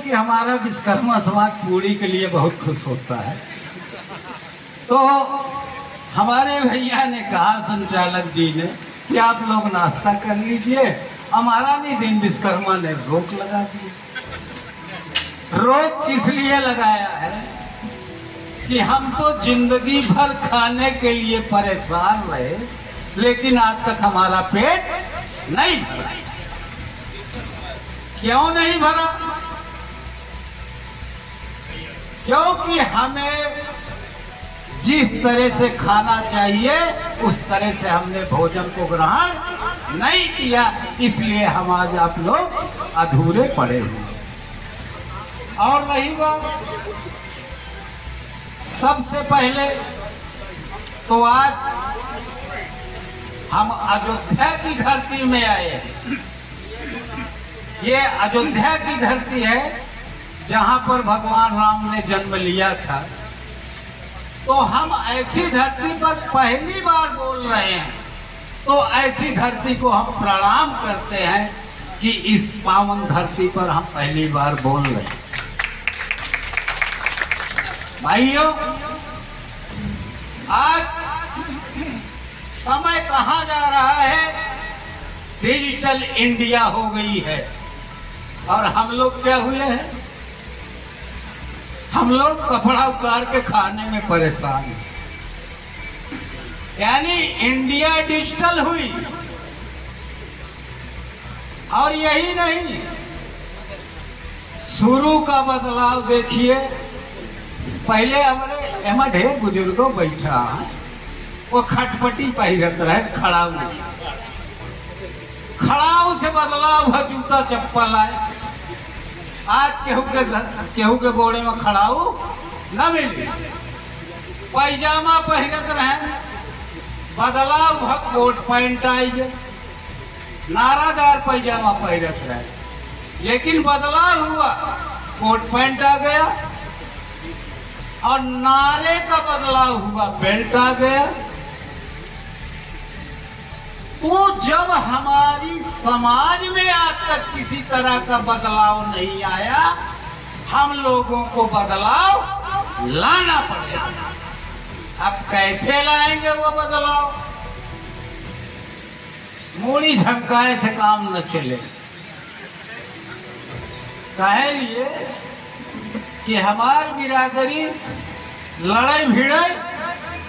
कि हमारा विश्वकर्मा समाज पूड़ी के लिए बहुत खुश होता है। तो हमारे भैया ने कहा संचालक जी ने कि आप लोग नाश्ता कर लीजिए, हमारा नहीं दिन। विश्वकर्मा ने रोक लगा दी। रोक किस लिए लगाया है कि हम तो जिंदगी भर खाने के लिए परेशान रहे, लेकिन आज तक हमारा पेट नहीं भरा। क्यों नहीं भरा? क्योंकि हमें जिस तरह से खाना चाहिए उस तरह से हमने भोजन को ग्रहण नहीं किया, इसलिए हम आज आप लोग अधूरे पड़े हुए। और रही बात, सबसे पहले तो आज हम अयोध्या की धरती में आए हैं। ये अयोध्या की धरती है जहां पर भगवान राम ने जन्म लिया था। तो हम ऐसी धरती पर पहली बार बोल रहे हैं, तो ऐसी धरती को हम प्रणाम करते हैं कि इस पावन धरती पर हम पहली बार बोल रहे हैं। भाइयों, आज समय कहां जा रहा है? डिजिटल इंडिया हो गई है। और हम लोग क्या हुए हैं? हम लोग कपड़ा उतार के खाने में परेशान हैं। यानी इंडिया डिजिटल हुई। और यही नहीं, शुरू का बदलाव देखिए। पहले हमारे एमा ढेर बुजुर्गों बैठा, वो खटपटी पहिरत रहे, खड़ाऊ। खड़ाऊ से बदलाव है जूता चप्पल आए। आज केहू के गोड़े में खड़ाऊ न मिली। पैजामा पहिरत रहे, बदलाव है कोट पैंट आई गए। नारादार पैजामा पहिरत रहे, लेकिन बदलाव हुआ, कोट पैंट आ गया। और नारे का बदलाव हुआ, बेल्ट आ गया। तो जब हमारी समाज में आज तक किसी तरह का बदलाव नहीं आया, हम लोगों को बदलाव लाना पड़ेगा। अब कैसे लाएंगे वो बदलाव? मूड़ी झमकाए से काम न चले। कहे लिए कि हमार बिरादरी लड़ाई भिड़े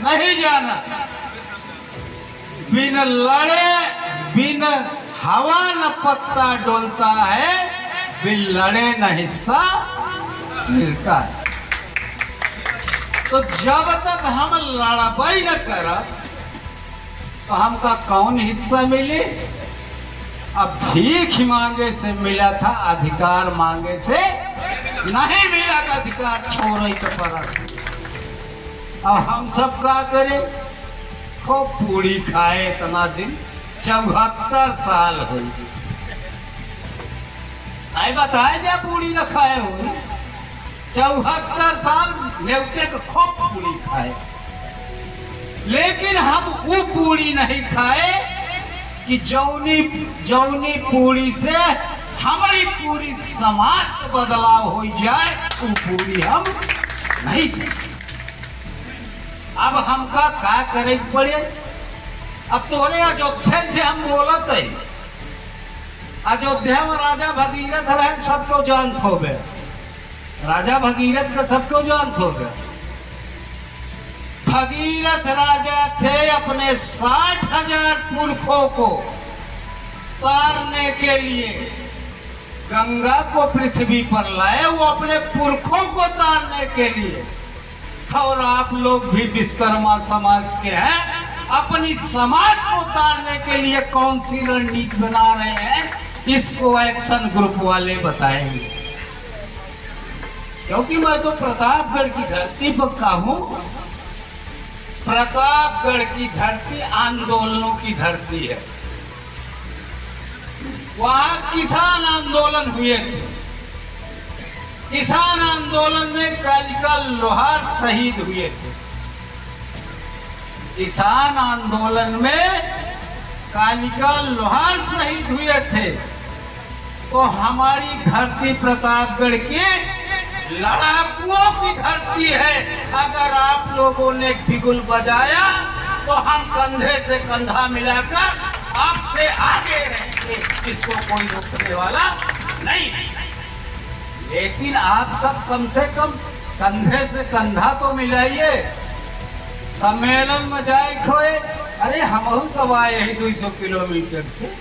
नहीं जाना। बिन लड़े बिन हवा न पत्ता डोलता है, बिन लड़े न हिस्सा मिलता है। तो जब तक हम लड़ाई न करब तो हमका कौन हिस्सा मिली? अब भीख मांगे से मिला था, अधिकार मांगे से नहीं मिला था। अधिकार छोड़ तो पड़ा। अब हम सब क्या करें? खूब पूड़ी खाए इतना दिन, 74 साल हो। आई बताए जा पूड़ी न खाए हो। 74 साल नेवते को खूब पूड़ी खाए, लेकिन हम वो पूड़ी नहीं खाए कि जौनी पूड़ी से हमारी पूरी समाज को बदलाव हो जाए। वो पूड़ी हम नहीं खाए। अब हमका क्या करे पड़े? अब तोरे अयोध्या से हम बोलत है। अयोध्या में राजा भगीरथ रहे, सबको जानत हो गए। राजा भगीरथ का सबको जानत हो गए। भगीरथ राजा थे, अपने 60,000 पुरखों को तारने के लिए गंगा को पृथ्वी पर लाए। वो अपने पुरखों को तारने के लिए। और आप लोग भी विश्वकर्मा समाज के हैं, अपनी समाज को तारने के लिए कौन सी रणनीति बना रहे हैं, इसको एक्शन ग्रुप वाले बताएंगे। क्योंकि मैं तो प्रतापगढ़ की धरती पर का हूं। प्रतापगढ़ की धरती आंदोलनों की धरती है। वहां किसान आंदोलन हुए थे। किसान आंदोलन में कालिका लोहार शहीद हुए थे। किसान आंदोलन में कालिका लोहार शहीद हुए थे। तो हमारी धरती प्रतापगढ़ की लड़ाकुओं की धरती है। अगर आप लोगों ने बिगुल बजाया तो हम कंधे से कंधा मिलाकर आपसे आगे रहेंगे, इसको कोई रोकने वाला नहीं। लेकिन आप सब कम से कम कंधे से कंधा तो मिलाइए। सम्मेलन में जाए खोए, अरे हम सब आए हैं 200 किलोमीटर से,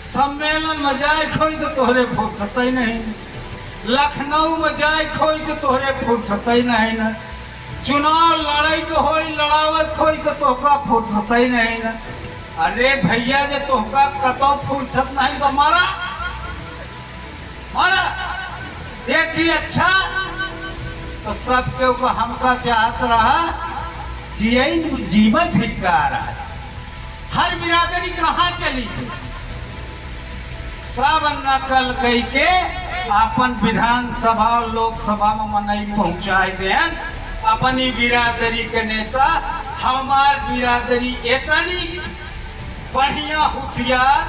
सम्मेलन में जाए खोई तो तोहरे फुर्सत ही नहीं, लखनऊ में जाए खोई तो तोहरे फुर्सत ही नहीं ना, चुनाव लड़ाई तो हो लड़ावे खोई तो तोहका फुर्सत ही नहीं ना। अरे भैया जे तोहका कतो फुर्सत नहीं तो मारा मारा देखिए। अच्छा तो सब के को हमका चाहत रहा जीवन धिक्का रहा। हर बिरादरी कहाँ चली गई, सब नकल कई के अपन विधानसभा और लोकसभा में मनई पहुंचाए देन। अपनी बिरादरी के नेता हमार बिरादरी इतनी बढ़िया होशियार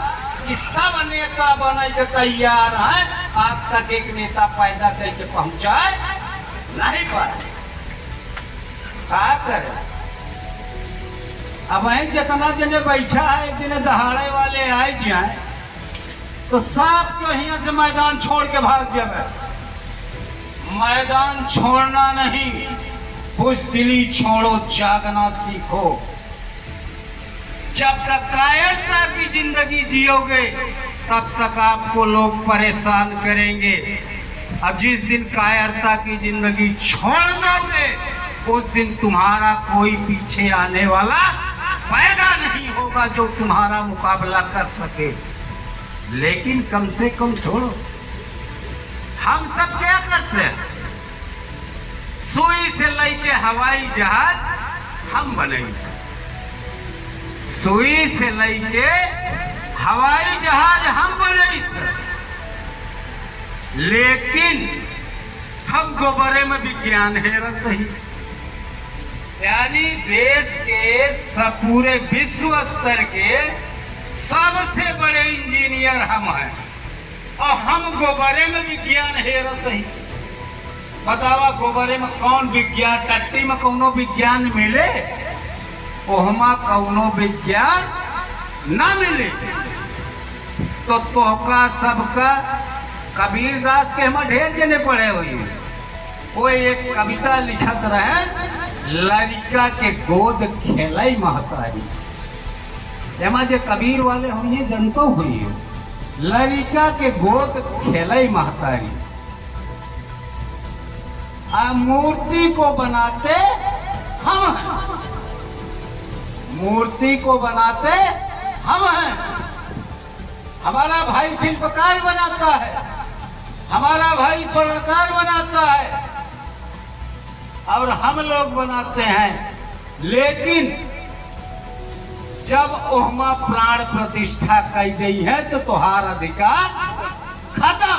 कि सब नेता बने के तैयार हैं, आज तक एक नेता पैदा करके पहुंचाए नहीं पाए। क्या करे, अब जितना जने बैठा है, एक दिन दहाड़े वाले आए जाए तो सब जो यहाँ से मैदान छोड़ के भाग जाए। मैदान छोड़ना नहीं, बुज़दिली छोड़ो, जागना सीखो। जब तक कायरता की जिंदगी जियोगे तब तक आपको लोग परेशान करेंगे। अब जिस दिन कायरता की जिंदगी छोड़ दोगे उस दिन तुम्हारा कोई पीछे आने वाला पैदा नहीं होगा जो तुम्हारा मुकाबला कर सके। लेकिन कम से कम छोड़ो, हम सब क्या करते हैं, सुई से लेके हवाई जहाज हम बनेंगे, सुई से लेके हवाई जहाज हम बनेंगे। लेकिन हम गोबरे में विज्ञान है सही, यानी देश के सब पूरे विश्व स्तर के सबसे बड़े इंजीनियर हम हैं और हम गोबरे में विज्ञान है सही। बतावा गोबरे में कौन विज्ञान, टट्टी में कौनो विज्ञान मिले, ओहमा कौनो विज्ञान ना मिले। तो तोहका सबका कबीर दास के हम ढेर जने पढ़े हुए, वो एक कविता लिखत रहे, लड़का के गोद खेलाई महतारी। एमा जे कबीर वाले हुई जनतो हुई हो, लड़का के गोद खेलाई महतारी। मूर्ति को बनाते हम हैं, मूर्ति को बनाते हम हैं। हमारा भाई शिल्पकार बनाता है, हमारा भाई स्वर्णकार बनाता है और हम लोग बनाते हैं। लेकिन जब ओहमा प्राण प्रतिष्ठा कई गई है तो तुहार अधिकार खत्म।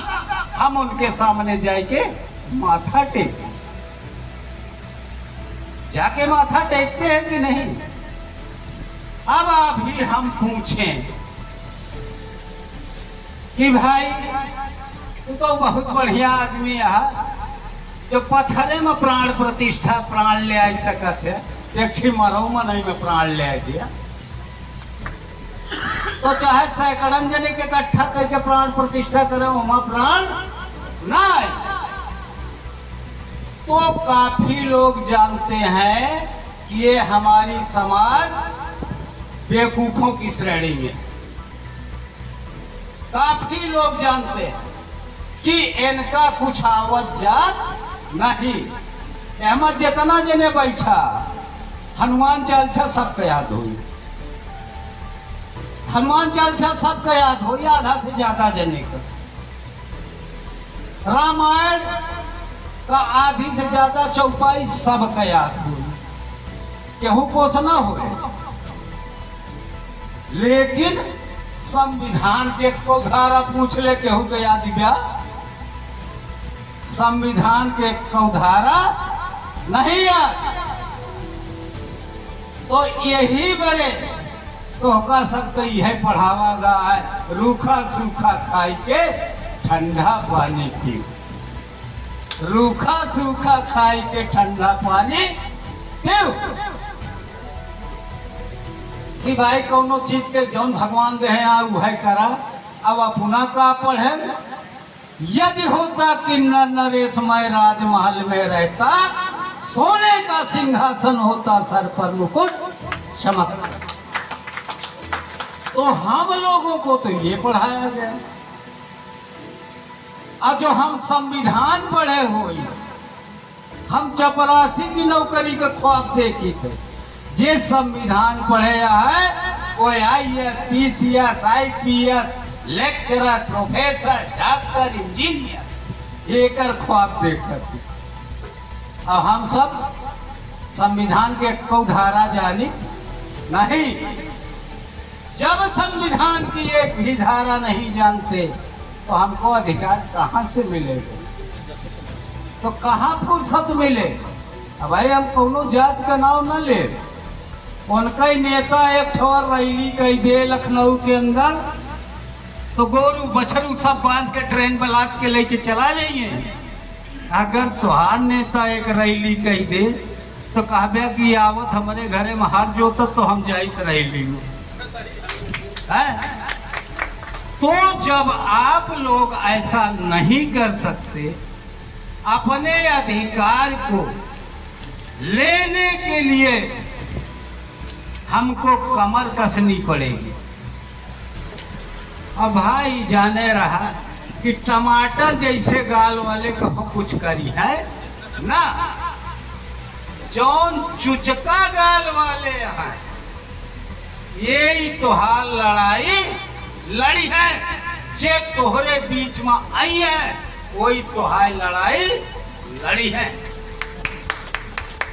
हम उनके सामने जाके माथा टेके, जाके माथा टेकते हैं कि नहीं। अब अभी हम पूछें कि भाई तू तो बहुत बढ़िया आदमी है जो पत्थरे में प्राण प्रतिष्ठा प्राण ले आ सकत है, एक मरऊ में नहीं में प्राण ले आ दिया तो चाहे सैकड़न जने के इकट्ठा करके प्राण प्रतिष्ठा करे वहां प्राण नहीं। तो काफी लोग जानते हैं कि ये हमारी समाज बेवकूफों की श्रेणी में, काफी लोग जानते हैं कि इनका कुछ आवत जात नहीं। अहमद जितना जने बैठा हनुमान चालीसा सबका याद हुई, हनुमान चालीसा सबका याद हुई, आधा से ज्यादा जने का। रामायण का आधी से ज्यादा चौपाई सबका याद हुई, केहू पोषणा हुए। लेकिन संविधान के को धारा पूछ ले केहू के याद दिव्या, संविधान के को धारा नहीं याद। तो यही बड़े तो का सब तो यह पढ़ावा गा है, रूखा सूखा खाई के ठंडा पानी पियो। रूखा सूखा खाई के ठंडा पानी पियो। कि भाई कोनो चीज के जौन भगवान दे हैं वह करा। अब अपना का पढ़े, यदि होता कि नर नरेशमय राजमहल में रहता, सोने का सिंहासन होता सर पर मुकुट चमकता। तो हम लोगों को तो ये पढ़ाया गया। और जो हम संविधान पढ़े हुए, हम चपरासी की नौकरी का ख्वाब देखी थे। जे संविधान पढ़े है वो IAS, PCS, IPS, lecturer, professor, doctor, engineer एक ख्वाब देखते। और हम सब संविधान के को धारा जानी नहीं। जब संविधान की एक भी धारा नहीं जानते तो हमको अधिकार कहाँ से मिलेगा? तो कहाँ फुर्सत मिले? अब भाई हम कोनो जात का नाम न ले। उनका ही नेता एक ठोर रैली कही दे लखनऊ के अंदर, तो गोरू बछरू सब बांध के ट्रेन ब्लॉक के लेके चला जाइए। अगर तुहार नेता एक रैली कही दे तो कहबे कि आवत हमारे घरे में हाथ जोतत तो हम जाइत रैली में है। तो जब आप लोग ऐसा नहीं कर सकते, अपने अधिकार को लेने के लिए हमको कमर कसनी पड़ेगी। अब भाई जाने रहा कि टमाटर जैसे गाल वाले कहो कुछ करी है ना, जौन चुचका गाल वाले हैं यही तोहार लड़ाई लड़ी है। जे तोहरे बीच में आई है वही तोहार लड़ाई लड़ी है।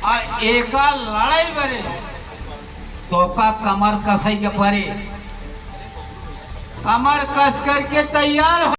और एका लड़ाई बरे तो का कमर कसई के परे, कमर कस करके तैयार हो।